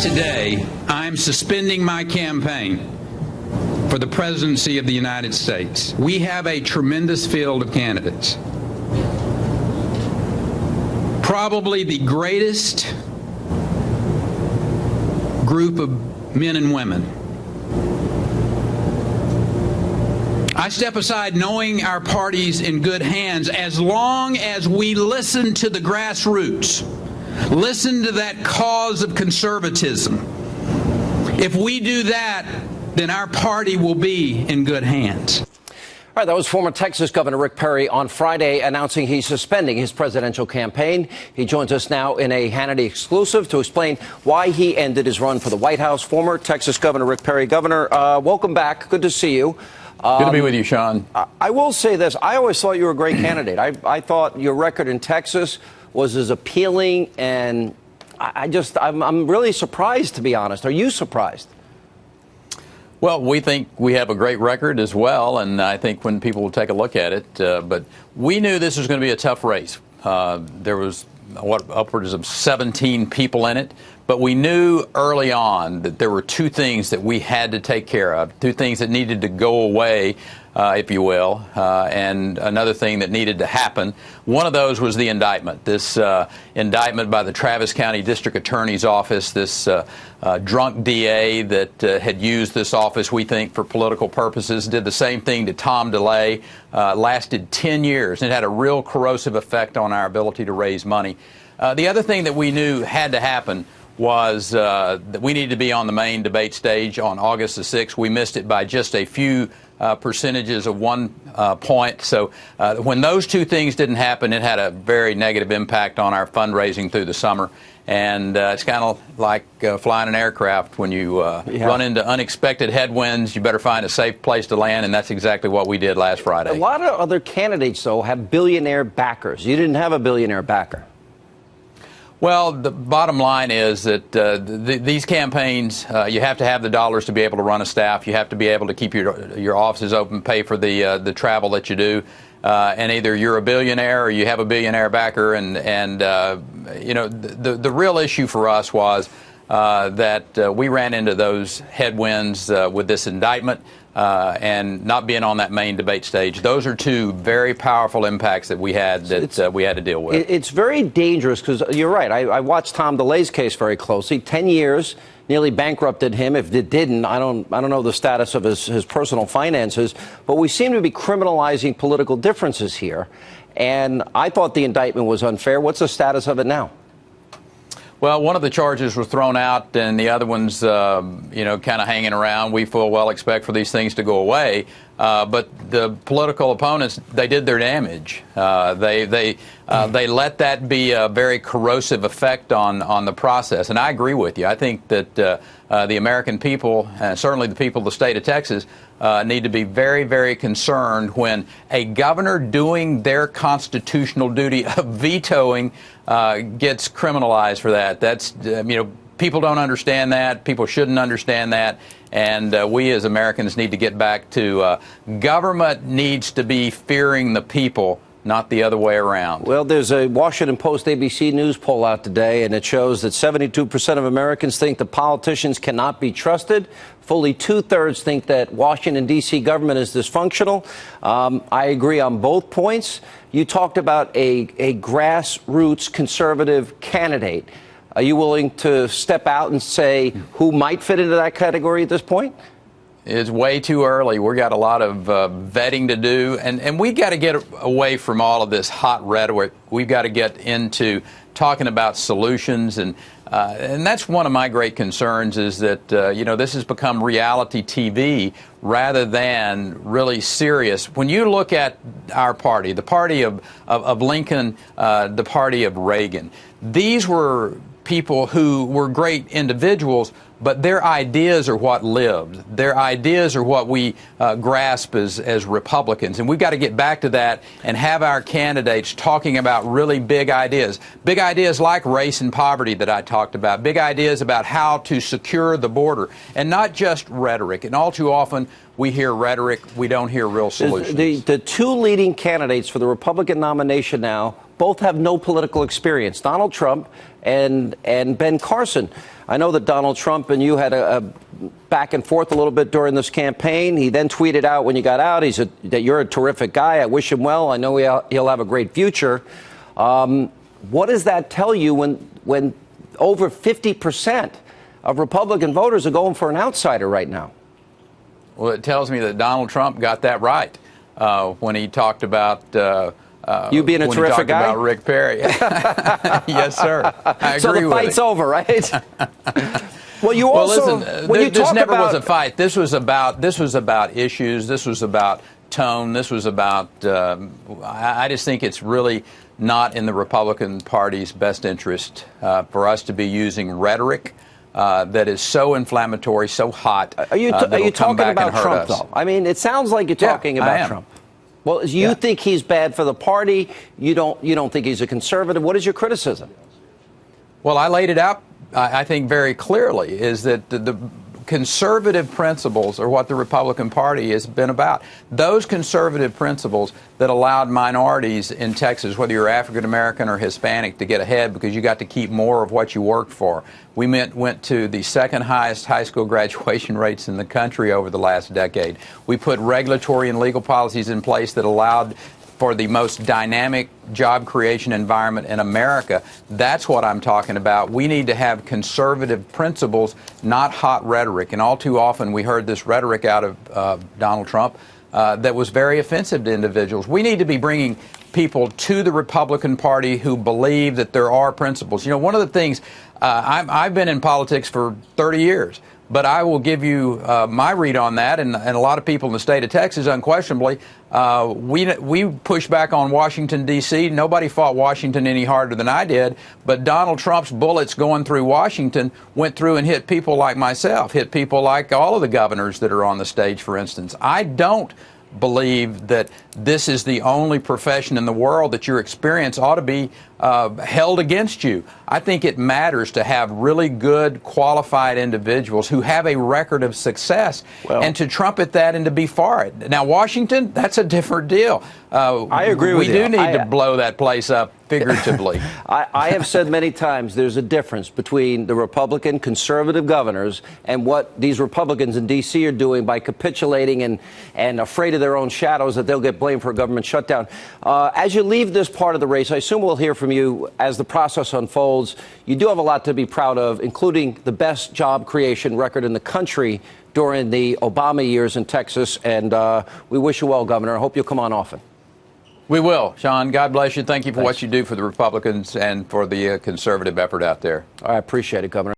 Today, I'm suspending my campaign for the presidency of the United States. We have a tremendous field of candidates. Probably the greatest group of men and women. I step aside knowing our party's in good hands as long as we listen to the grassroots, listen to that cause of conservatism. If we do that, then our party will be in good hands. All right, that was former Texas Governor Rick Perry on Friday announcing he's suspending his presidential campaign. He joins us now in a Hannity exclusive to explain why he ended his run for the White House. Former Texas Governor Rick Perry. Governor, welcome back. Good to see you. Good to be with you, Sean. I will say this. I always thought you were a great candidate. I thought your record in Texas was as appealing, and I'm really surprised, to be honest. Are you surprised? Well, we think we have a great record as well, and I think when people will take a look at it, but we knew this was going to be a tough race. There was upwards of 17 people in it, but we knew early on that there were two things that we had to take care of, two things that needed to go away, if you will, and another thing that needed to happen. One of those was the indictment. This indictment by the Travis County District Attorney's Office, this drunk DA that had used this office, we think, for political purposes, did the same thing to Tom DeLay, lasted 10 years. It had a real corrosive effect on our ability to raise money. The other thing that we knew had to happen was that we needed to be on the main debate stage on August the 6th. We missed it by just a few percentages of 1 point. So when those two things didn't happen, it had a very negative impact on our fundraising through the summer. And it's kind of like flying an aircraft. When you run into unexpected headwinds, you better find a safe place to land, and that's exactly what we did last Friday. A lot of other candidates, though, have billionaire backers. You didn't have a billionaire backer. Well, the bottom line is that these campaigns, you have to have the dollars to be able to run a staff. You have to be able to keep your offices open, pay for the travel that you do. And either you're a billionaire or you have a billionaire backer. And you know, the real issue for us was that we ran into those headwinds with this indictment and not being on that main debate stage. Those are two very powerful impacts that we had that we had to deal with. It's very dangerous because you're right. I watched Tom DeLay's case very closely. 10 years nearly bankrupted him. If it didn't, I don't know the status of his personal finances. But we seem to be criminalizing political differences here. And I thought the indictment was unfair. What's the status of it now? Well, one of the charges was thrown out, and the other one's, you know, kind of hanging around. We full well expect for these things to go away. But the political opponents, they did their damage. They let that be a very corrosive effect on the process. And I agree with you. I think that the American people, certainly the people of the state of Texas, need to be very, very concerned when a governor doing their constitutional duty of vetoing gets criminalized for that. That's, you know, people don't understand that. People shouldn't understand that. And we as Americans need to get back to government needs to be fearing the people, not the other way around. Well, there's a Washington Post ABC News poll out today, and it shows that 72% of Americans think the politicians cannot be trusted. Fully two-thirds think that Washington, D.C. government is dysfunctional. I agree on both points. You talked about a grassroots conservative candidate. Are you willing to step out and say who might fit into that category at this point? It's way too early. We've got a lot of vetting to do, and we've got to get away from all of this hot rhetoric. We've got to get into talking about solutions, and that's one of my great concerns is that, you know, this has become reality TV rather than really serious. When you look at our party, the party of Lincoln, the party of Reagan, these were people who were great individuals, but their ideas are what lived. Their ideas are what we grasp as Republicans. And we've got to get back to that and have our candidates talking about really big ideas. Big ideas like race and poverty that I talked about. Big ideas about how to secure the border. And not just rhetoric. And all too often we hear rhetoric, we don't hear real solutions. The two leading candidates for the Republican nomination now both have no political experience, Donald Trump and Ben Carson. I know that Donald Trump and you had a back and forth a little bit during this campaign. He then tweeted out when you got out, that you're a terrific guy. I wish him well. I know he'll have a great future. What does that tell you when over 50% of Republican voters are going for an outsider right now? Well, it tells me that Donald Trump got that right when he talked about you being a terrific guy. About Rick Perry. Yes, sir. I agree. So the fight's over, right? Well, you also listen, when you this talk never about was a fight. This was about issues. This was about tone. This was about. I just think it's really not in the Republican Party's best interest for us to be using rhetoric that is so inflammatory, so hot. Are you talking about Trump, though? I mean, it sounds like you're talking about Trump. Well, you think he's bad for the party? You don't think he's a conservative? What is your criticism? Well, I laid it out, I think, very clearly, is that the conservative principles are what the Republican Party has been about. Those conservative principles that allowed minorities in Texas, whether you're African American or Hispanic, to get ahead because you got to keep more of what you worked for. We went to the second highest high school graduation rates in the country over the last decade. We put regulatory and legal policies in place that allowed for the most dynamic job creation environment in America. That's what I'm talking about. We need to have conservative principles, not hot rhetoric. And all too often we heard this rhetoric out of Donald Trump that was very offensive to individuals. We need to be bringing people to the Republican Party who believe that there are principles. You know, one of the things, I've been in politics for 30 years. But I will give you my read on that, and a lot of people in the state of Texas, unquestionably, we push back on Washington, D.C. Nobody fought Washington any harder than I did, but Donald Trump's bullets going through Washington went through and hit people like myself, hit people like all of the governors that are on the stage, for instance. I don't believe that this is the only profession in the world that your experience ought to be held against you. I think it matters to have really good, qualified individuals who have a record of success and to trumpet that and to be for it. Now, Washington, that's a different deal. I agree with you. We do need to blow that place up figuratively. I have said many times there's a difference between the Republican conservative governors and what these Republicans in D.C. are doing by capitulating and afraid of their own shadows that they'll get blamed for a government shutdown. As you leave this part of the race, I assume we'll hear from you as the process unfolds. You do have a lot to be proud of, including the best job creation record in the country during the Obama years in Texas. And we wish you well, Governor. I hope you'll come on often. We will. Sean, God bless you. Thank you for what you do for the Republicans and for the conservative effort out there. I appreciate it, Governor.